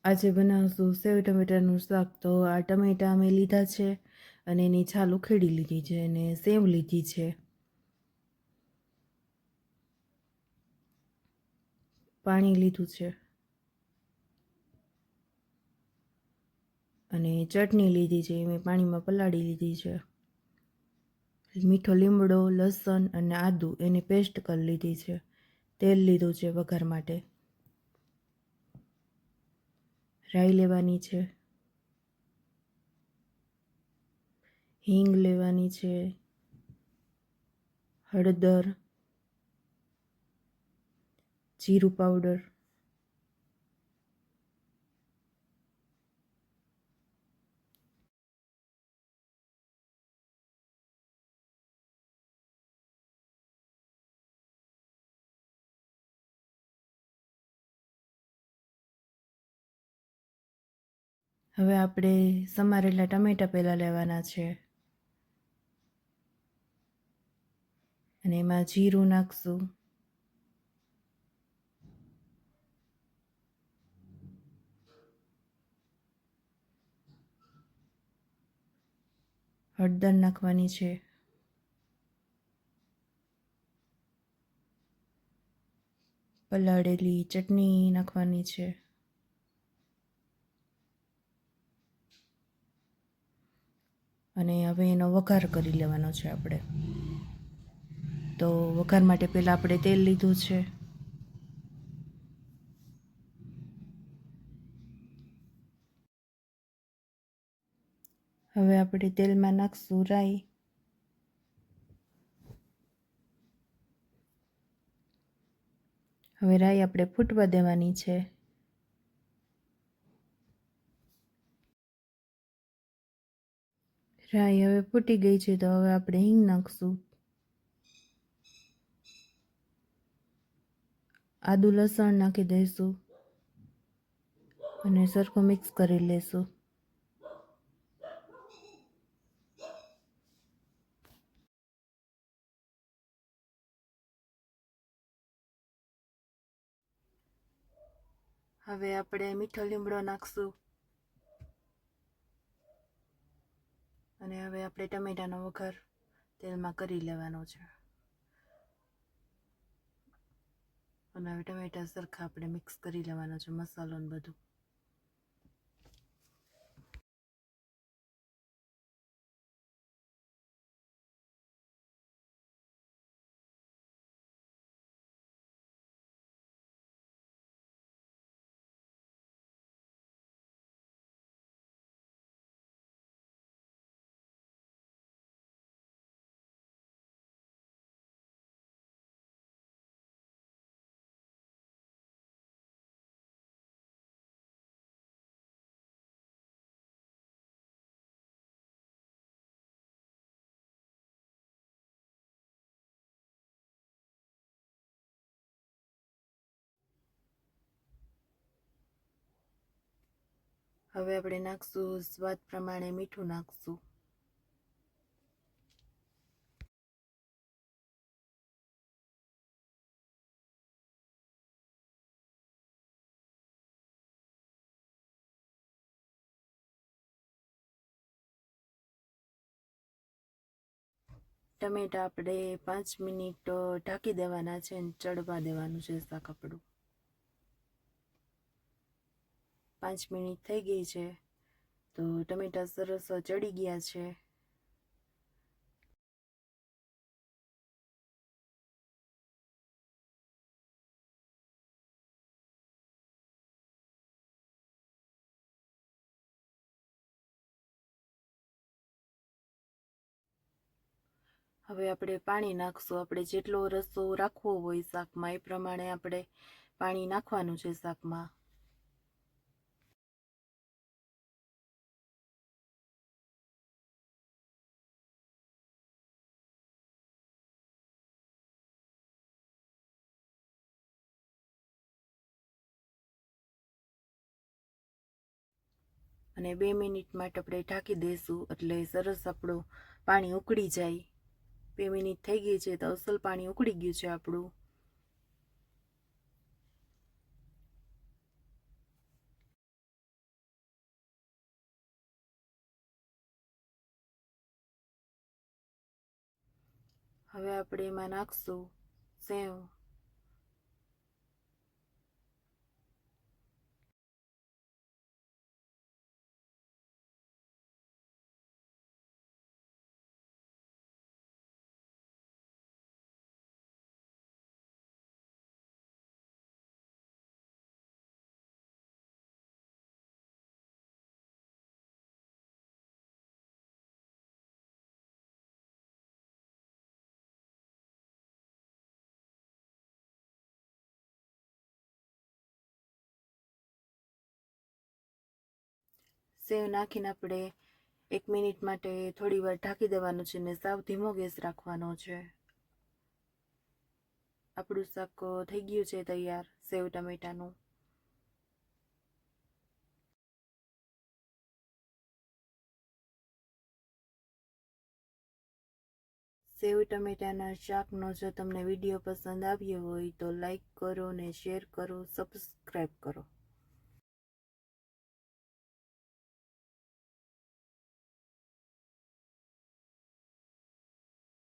આજે બનાવશું સેવ ટમેટાનું શાક. તો આ ટમેટા અમે લીધા છે અને એની છાલ ઉખેડી લીધી છે અને સેવ લીધી છે, પાણી લીધું છે અને ચટણી લીધી છે, મેં પાણીમાં પલાળી લીધી છે. મીઠો લીમડો, લસણ અને આદું એની પેસ્ટ કરી લીધી છે. તેલ લીધું છે વઘાર માટે. રાઈ લેવાની છે, હિંગ લેવાની છે, હળદર, જીરું પાવડર, હવે આપણે સમારેલા ટમેટાં પહેલાં લેવાના છે અને એમાં જીરું નાખશું, હળદર નાખવાની છે, પલાળેલી ચટણી નાખવાની છે અને હવે એનો વઘાર કરી લેવાનો છે આપણે. તો વઘાર માટે પહેલાં આપણે તેલ લીધું છે, હવે આપણે તેલમાં નાખશું રાઈ, હવે રાઈ આપણે ફૂટવા દેવાની છે. રાઈ હવે ફૂટી ગઈ છે તો હવે આપણે હિંગ નાખશું, આદુ લસણ નાખી દઈશું અને સરખું મિક્સ કરી લેશું. હવે આપણે મીઠો લીમડો નાખશું અને હવે આપણે ટમેટાનો વઘાર તેલમાં કરી લેવાનો છે અને હવે ટમેટા સરખા આપણે મિક્સ કરી લેવાનો છે, મસાલો ને બધું. હવે આપણે નાખશું સ્વાદ પ્રમાણે મીઠું નાખશું, ટમેટા આપણે 5 મિનિટ ઢાંકી દેવાના છે અને ચડવા દેવાનું છે શાક આપણું. 5 મિનિટ થઈ ગઈ છે તો ટમેટા સરસ ચડી ગયા છે. હવે આપણે પાણી નાખશું. આપણે જેટલો રસો રાખવો હોય શાકમાં એ પ્રમાણે આપણે પાણી નાખવાનું છે શાકમાં. અને 2 મિનિટ માટે આપણે ઢાંકી દઈશું એટલે સરસ આપણું પાણી ઉકળી જાય. 2 મિનિટ થઈ ગઈ છે તો અસલ પાણી ઉકળી ગયું છે આપણું. હવે આપણે એમાં નાખશું સેવ. સેવ નાખીને આપણે 1 મિનિટ માટે થોડી વાર ઢાંકી દેવાનું છે ને સાવ ધીમો ગેસ રાખવાનો છે. આપણું શાક થઈ ગયું છે તૈયાર, સેવ ટમેટાનું. સેવ ટમેટાના શાકનો જો તમને વિડીયો પસંદ આવ્યો હોય તો લાઈક કરો ને શેર કરો, સબસ્ક્રાઈબ કરો.